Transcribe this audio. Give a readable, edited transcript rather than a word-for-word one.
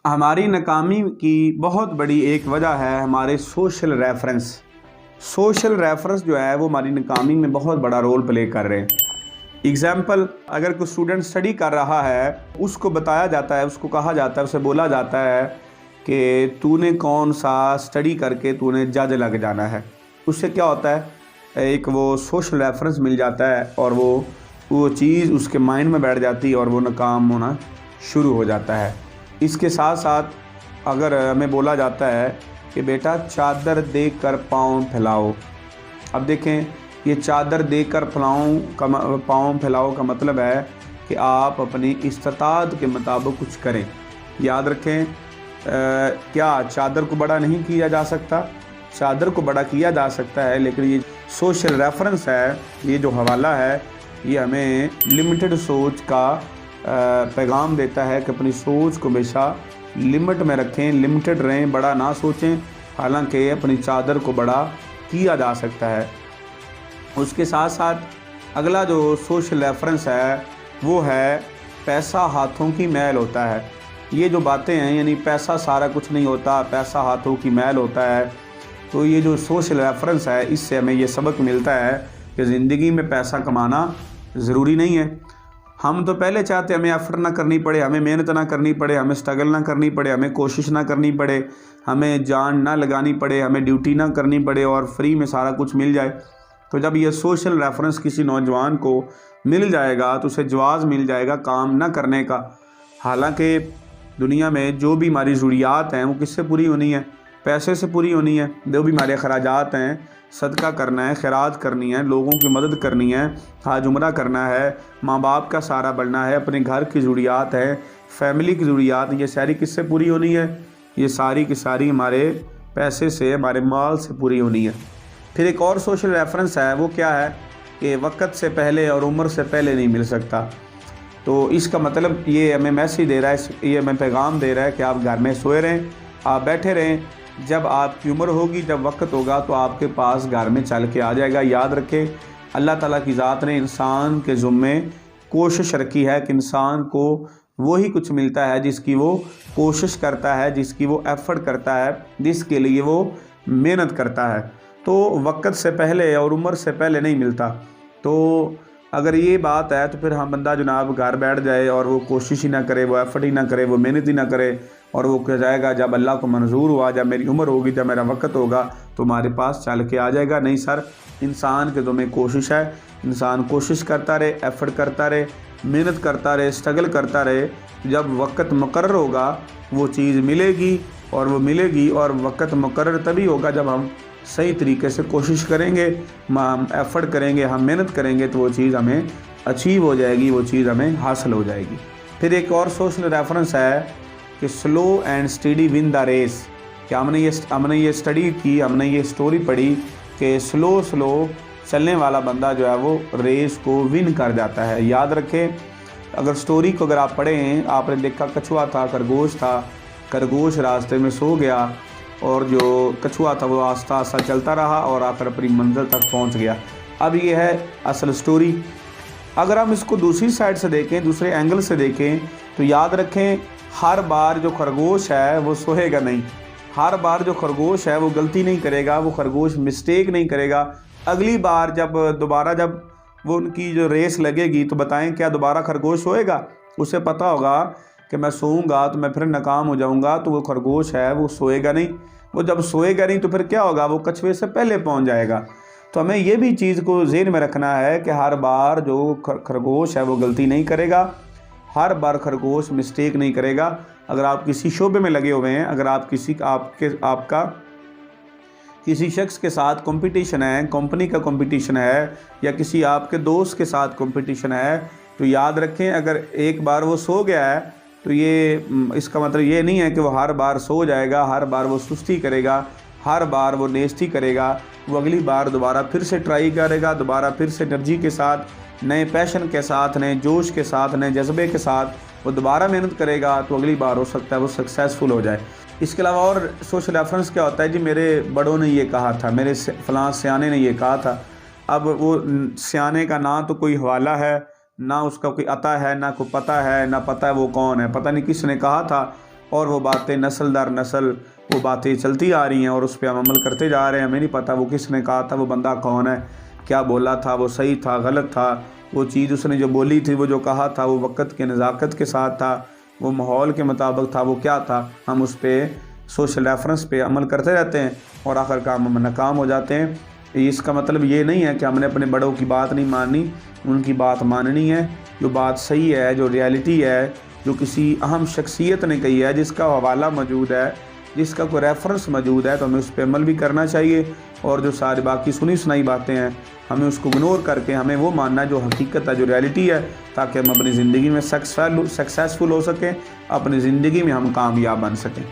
हमारी नाकामी की बहुत बड़ी एक वजह है हमारे सोशल रेफरेंस। सोशल रेफरेंस जो है वो हमारी नाकामी में बहुत बड़ा रोल प्ले कर रहे हैं। एग्ज़ाम्पल, अगर कोई स्टूडेंट स्टडी कर रहा है, उसको बताया जाता है, उसको कहा जाता है, उसे बोला जाता है कि तूने कौन सा स्टडी करके तूने जज लग जाना है। उससे क्या होता है, एक वो सोशल रेफरेंस मिल जाता है और वो चीज़ उसके माइंड में बैठ जाती है और वो नाकाम होना शुरू हो जाता है। इसके साथ साथ अगर हमें बोला जाता है कि बेटा चादर देख कर पाँव फैलाओ। अब देखें, ये चादर देख कर पाँव फैलाओ का मतलब है कि आप अपनी इस्तात के मुताबिक कुछ करें। याद रखें, क्या चादर को बड़ा नहीं किया जा सकता? चादर को बड़ा किया जा सकता है, लेकिन ये सोशल रेफरेंस है, ये जो हवाला है, ये हमें लिमिटेड सोच का पैगाम देता है कि अपनी सोच को हमेशा लिमिट में रखें, लिमिटेड रहें, बड़ा ना सोचें। हालांकि अपनी चादर को बड़ा किया जा सकता है। उसके साथ साथ अगला जो सोशल रेफरेंस है वो है पैसा हाथों की मैल होता है। ये जो बातें हैं, यानी पैसा सारा कुछ नहीं होता, पैसा हाथों की मैल होता है। तो ये जो सोशल रेफरेंस है, इससे हमें ये सबक मिलता है कि ज़िंदगी में पैसा कमाना ज़रूरी नहीं है। हम तो पहले चाहते हमें एफर्ट ना करनी पड़े, हमें मेहनत ना करनी पड़े, हमें स्ट्रगल ना करनी पड़े, हमें कोशिश ना करनी पड़े, हमें जान ना लगानी पड़े, हमें ड्यूटी ना करनी पड़े और फ्री में सारा कुछ मिल जाए। तो जब ये सोशल रेफरेंस किसी नौजवान को मिल जाएगा तो उसे जवाज़ मिल जाएगा काम ना करने का। हालांकि दुनिया में जो भी हमारी ज़रूरियात हैं वो किससे पूरी होनी है? पैसे से पूरी होनी है। जो भी हमारे अखराजात हैं, सदका करना है, खैरात करनी है, लोगों की मदद करनी है, हाज उमरा करना है, माँ बाप का सहारा बनना है, अपने घर की ज़रूरियात है, फैमिली की ज़रूरियात, ये सारी किससे पूरी होनी है? ये सारी की सारी हमारे पैसे से, हमारे माल से पूरी होनी है। फिर एक और सोशल रेफरेंस है, वो क्या है कि वक़्त से पहले और उम्र से पहले नहीं मिल सकता। तो इसका मतलब ये हमें मैसेज दे रहा है, ये हमें पैगाम दे रहा है कि आप घर में सोए रहें, आप बैठे रहें। जब आपकी उम्र होगी, जब वक्त होगा, तो आपके पास घर में चल के आ जाएगा। याद रखें, अल्लाह ताला की ज़ात ने इंसान के ज़ुम्मे कोशिश रखी है कि इंसान को वही कुछ मिलता है जिसकी वो कोशिश करता है, जिसकी वो एफ़र्ट करता है, जिसके लिए वो मेहनत करता है। तो वक्त से पहले और उम्र से पहले नहीं मिलता। तो अगर ये बात है तो फिर हम बंदा जनाब घर बैठ जाए और वो कोशिश ही ना करे, वो एफ़र्ट ही ना करे, वो मेहनत ही ना करे और वो कह जाएगा जब अल्लाह को मंजूर हुआ, जब मेरी उम्र होगी, जब मेरा वक्त होगा तो हमारे पास चल के आ जाएगा। नहीं सर, इंसान के ज़िम्मे कोशिश है। इंसान कोशिश करता रहे, एफ़र्ट करता रहे, मेहनत करता रहे, स्ट्रगल करता रहे। जब वक्त मुकर्रर होगा वो चीज़ मिलेगी, और वो मिलेगी। और वक्त मुकर्रर तभी होगा जब हम सही तरीके से कोशिश करेंगे, हम एफ़र्ट करेंगे, हम मेहनत करेंगे, तो वो चीज़ हमें अचीव हो जाएगी, वो चीज़ हमें हासिल हो जाएगी। फिर एक और सोशल रेफरेंस है कि slow and steady win the race. कि हमने ये स्टडी की, हमने ये स्टोरी पढ़ी कि स्लो चलने वाला बंदा जो है वो रेस को विन कर जाता है। याद रखें, अगर स्टोरी को अगर आप पढ़ें, आपने देखा कछुआ था, खरगोश था, खरगोश रास्ते में सो गया और जो कछुआ था वो आस्ता आस्ता चलता रहा और आकर अपनी मंजिल तक पहुंच गया। अब ये है असल स्टोरी। अगर हम इसको दूसरी साइड से देखें, दूसरे एंगल से देखें, तो याद रखें, हर बार जो खरगोश है वो सोएगा नहीं। हर बार जो खरगोश है वो गलती नहीं करेगा, वो खरगोश मिस्टेक नहीं करेगा। अगली बार जब वो उनकी जो रेस लगेगी, तो बताएं क्या दोबारा खरगोश सोएगा? उसे पता होगा कि मैं सोऊंगा तो मैं फिर नाकाम हो जाऊंगा। तो वो खरगोश है वो सोएगा नहीं। वो जब सोएगा नहीं तो फिर क्या होगा? वो कछुए से पहले पहुंच जाएगा। तो हमें ये भी चीज़ को ज़हन में रखना है कि हर बार जो खरगोश है वो गलती नहीं करेगा, हर बार खरगोश मिस्टेक नहीं करेगा। अगर आप किसी शोबे में लगे हुए हैं, अगर आप आपका किसी शख्स के साथ कंपटीशन है, कंपनी का कंपटीशन है, या किसी आपके दोस्त के साथ कंपटीशन है, तो याद रखें, अगर एक बार वो सो गया है तो इसका मतलब ये नहीं है कि वो हर बार सो जाएगा, हर बार वो सुस्ती करेगा, हर बार वो नेस्ती करेगा। वो अगली बार दोबारा फिर से ट्राई करेगा, दोबारा फिर से एनर्जी के साथ, नए पैशन के साथ, नए जोश के साथ, नए जज्बे के साथ वो दोबारा मेहनत करेगा। तो अगली बार हो सकता है वो सक्सेसफुल हो जाए। इसके अलावा और सोशल रेफरेंस क्या होता है जी? मेरे बड़ों ने ये कहा था, मेरे फलां सियाने ने ये कहा था। अब वो सियाने का ना तो कोई हवाला है, ना उसका कोई अता है, ना कोई पता है, ना पता है वो कौन है, पता नहीं किसने कहा था। और वो बातें नस्ल दर नस्ल वो बातें चलती आ रही हैं और उस पर हम अमल करते जा रहे हैं। हमें नहीं पता वो किसने कहा था, वो बंदा कौन है, क्या बोला था, वो सही था गलत था, वो चीज़ उसने जो बोली थी, वो जो कहा था, वो वक़्त के नज़ाकत के साथ था, वो माहौल के मुताबिक था, वो क्या था। हम उस पर सोशल रेफरेंस पे अमल करते रहते हैं और आखिरकार हम नाकाम हो जाते हैं। इसका मतलब ये नहीं है कि हमने अपने बड़ों की बात नहीं माननी, उनकी बात माननी है। जो बात सही है, जो रियलिटी है, जो किसी अहम शख्सियत ने कही है, जिसका हवाला मौजूद है, जिसका कोई रेफरेंस मौजूद है, तो हमें उस पर अमल भी करना चाहिए। और जो सारी बाकी सुनी सुनाई बातें हैं, हमें उसको इग्नोर करके हमें वो मानना है जो हकीकत है, जो रियलिटी है, ताकि हम अपनी ज़िंदगी में सक्सेसफुल हो सकें, अपनी ज़िंदगी में हम कामयाब बन सकें।